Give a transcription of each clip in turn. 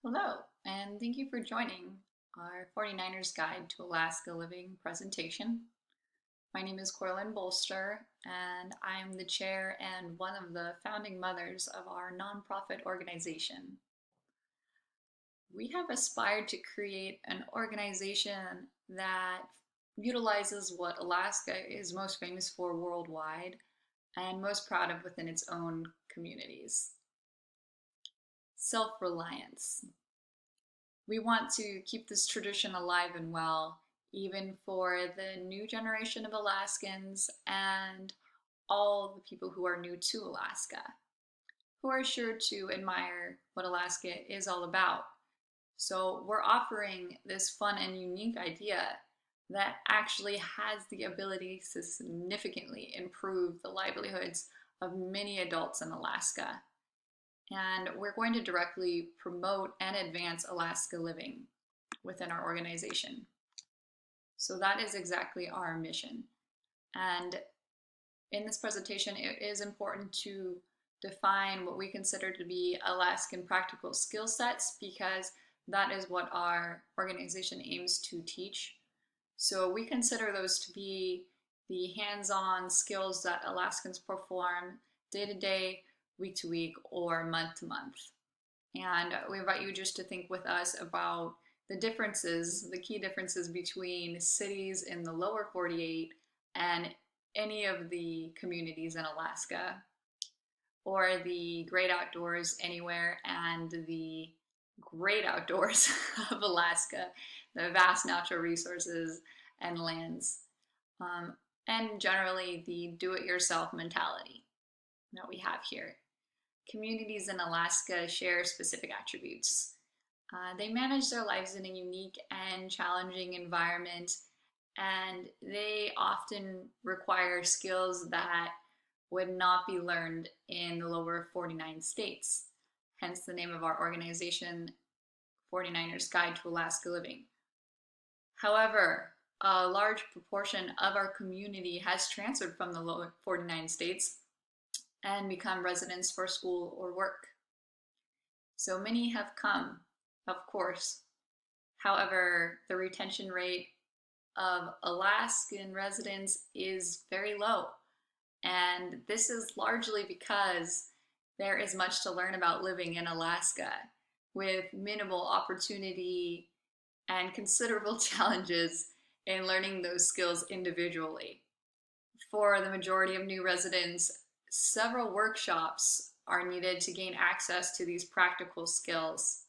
Hello, and thank you for joining our 49ers Guide to Alaska Living presentation. My name is Corlin Bolster, and I am the chair and one of the founding mothers of our nonprofit organization. We have aspired to create an organization that utilizes what Alaska is most famous for worldwide and most proud of within its own communities: self-reliance. We want to keep this tradition alive and well, even for the new generation of Alaskans and all the people who are new to Alaska, who are sure to admire what Alaska is all about. So we're offering this fun and unique idea that actually has the ability to significantly improve the livelihoods of many adults in Alaska. And we're going to directly promote and advance Alaska living within our organization. So that is exactly our mission. And in this presentation, it is important to define what we consider to be Alaskan practical skill sets, because that is what our organization aims to teach. So we consider those to be the hands-on skills that Alaskans perform day to day, week to week, or month to month. And we invite you just to think with us about the differences, the key differences between cities in the lower 48 and any of the communities in Alaska, or the great outdoors anywhere and the great outdoors of Alaska, the vast natural resources and lands, and generally the do-it-yourself mentality that we have here. Communities in Alaska share specific attributes. They manage their lives in a unique and challenging environment, and they often require skills that would not be learned in the lower 49 states, hence the name of our organization, 49ers Guide to Alaska Living. However, a large proportion of our community has transferred from the lower 49 states and become residents for school or work. So many have come, of course. However, the retention rate of Alaskan residents is very low. And this is largely because there is much to learn about living in Alaska, with minimal opportunity and considerable challenges in learning those skills individually. For the majority of new residents, several workshops are needed to gain access to these practical skills.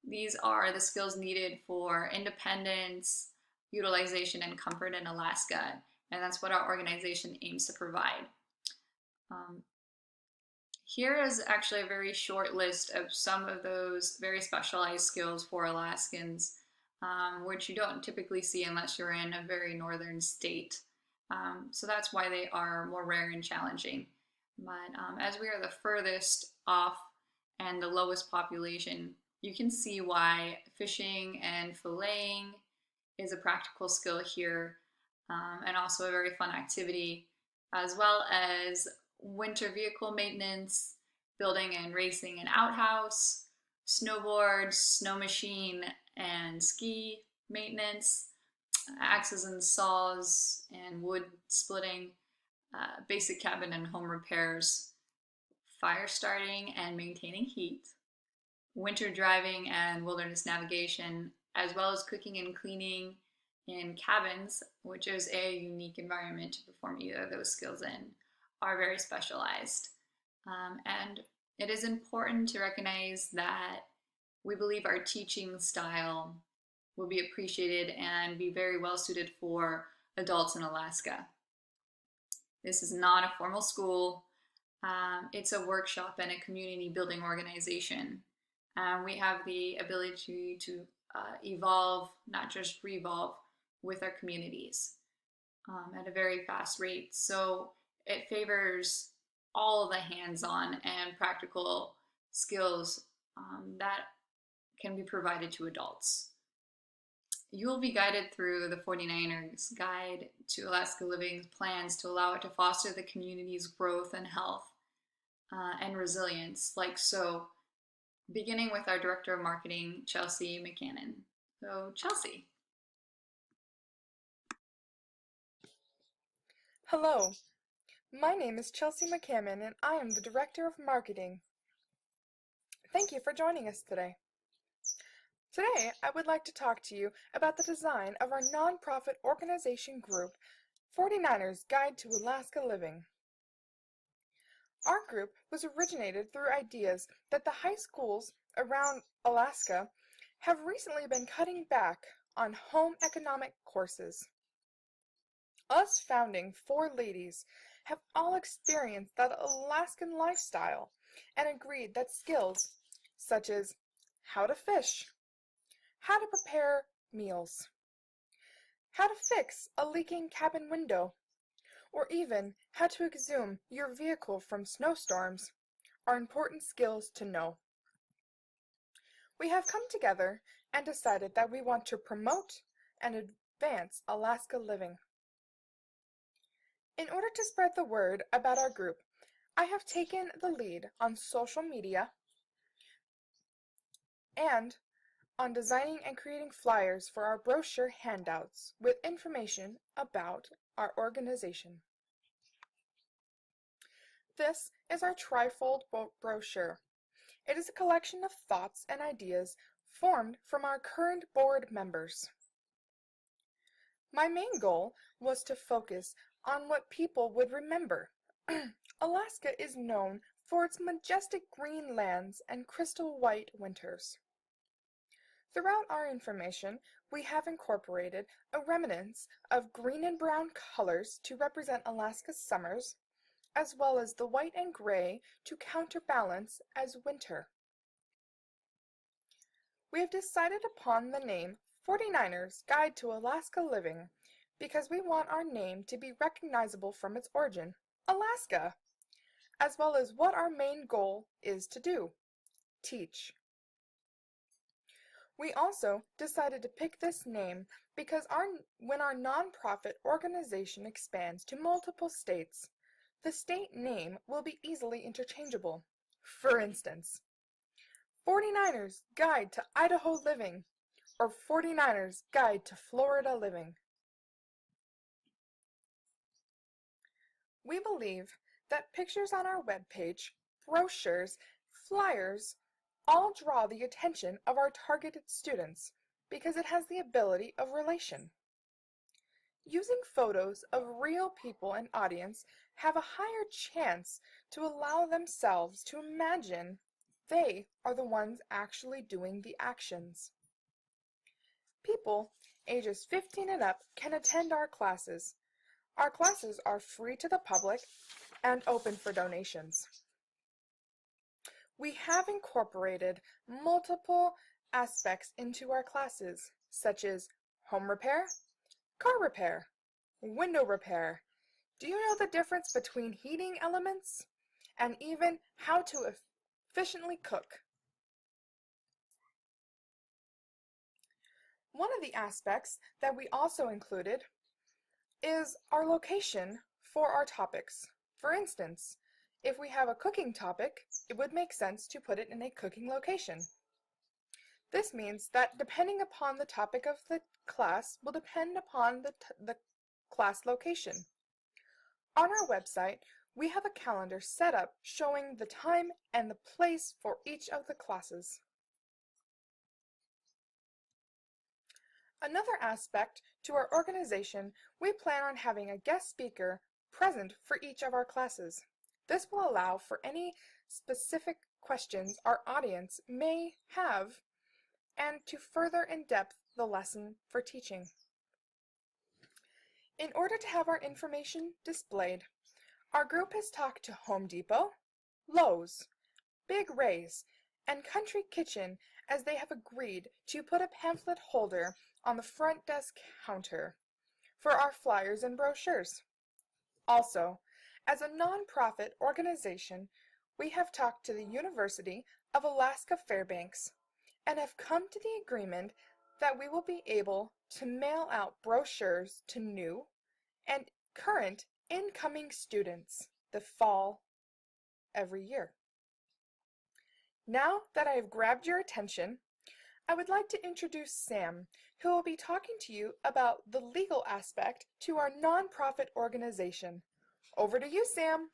These are the skills needed for independence, utilization, and comfort in Alaska, and that's what our organization aims to provide. Here is actually a very short list of some of those very specialized skills for Alaskans, which you don't typically see unless you're in a very northern state. So that's why they are more rare and challenging. But as we are the furthest off and the lowest population, you can see why fishing and filleting is a practical skill here, and also a very fun activity, as well as winter vehicle maintenance, building and racing an outhouse, snowboard, snow machine, and ski maintenance, axes and saws and wood splitting, basic cabin and home repairs, fire starting and maintaining heat, winter driving and wilderness navigation, as well as cooking and cleaning in cabins, which is a unique environment to perform either of those skills in, are very specialized. And it is important to recognize that we believe our teaching style will be appreciated and be very well suited for adults in Alaska. This is not a formal school. It's a workshop and a community building organization. We have the ability to evolve, not just revolve, with our communities at a very fast rate. So it favors all the hands-on and practical skills that can be provided to adults. You will be guided through the 49ers Guide to Alaska Living's plans to allow it to foster the community's growth and health and resilience, like so. beginning with our Director of Marketing, Chelsea McCannon. So, Chelsea. Hello, my name is Chelsea McCammon and I am the Director of Marketing. Thank you for joining us today. Today, I would like to talk to you about the design of our nonprofit organization group, 49ers Guide to Alaska Living. Our group was originated through ideas that the high schools around Alaska have recently been cutting back on home economic courses. Us founding four ladies have all experienced that Alaskan lifestyle and agreed that skills such as how to fish, how to prepare meals, how to fix a leaking cabin window, or even how to exhume your vehicle from snowstorms are important skills to know. We have come together and decided that we want to promote and advance Alaska living. In order to spread the word about our group, I have taken the lead on social media and on designing and creating flyers for our brochure handouts with information about our organization. This is our trifold brochure. It is a collection of thoughts and ideas formed from our current board members. My main goal was to focus on what people would remember. Alaska is known for its majestic green lands and crystal white winters. Throughout our information, we have incorporated a remnants of green and brown colors to represent Alaska's summers, as well as the white and gray to counterbalance as winter. We have decided upon the name 49ers Guide to Alaska Living because we want our name to be recognizable from its origin, Alaska, as well as what our main goal is to do, teach. We also decided to pick this name because when our nonprofit organization expands to multiple states, the state name will be easily interchangeable. For instance, 49ers Guide to Idaho Living or 49ers Guide to Florida Living. We believe that pictures on our webpage, brochures, flyers, all draw the attention of our targeted students because it has the ability of relation. Using photos of real people and audience have a higher chance to allow themselves to imagine they are the ones actually doing the actions. People ages 15 and up can attend our classes. Our classes are free to the public and open for donations. We have incorporated multiple aspects into our classes, such as home repair, car repair, window repair. Do you know the difference between heating elements? And even how to efficiently cook. One of the aspects that we also included is our location for our topics. For instance, if we have a cooking topic, it would make sense to put it in a cooking location. This means that depending upon the topic of the class will depend upon the class location. On our website, we have a calendar set up showing the time and the place for each of the classes. Another aspect to our organization, we plan on having a guest speaker present for each of our classes. This will allow for any specific questions our audience may have and to further in-depth the lesson for teaching. In order to have our information displayed, our group has talked to Home Depot, Lowe's, Big Ray's, and Country Kitchen as they have agreed to put a pamphlet holder on the front desk counter for our flyers and brochures. Also, as a nonprofit organization, we have talked to the University of Alaska Fairbanks and have come to the agreement that we will be able to mail out brochures to new and current incoming students the fall every year. Now that I have grabbed your attention, I would like to introduce Sam, who will be talking to you about the legal aspect to our nonprofit organization. Over to you, Sam.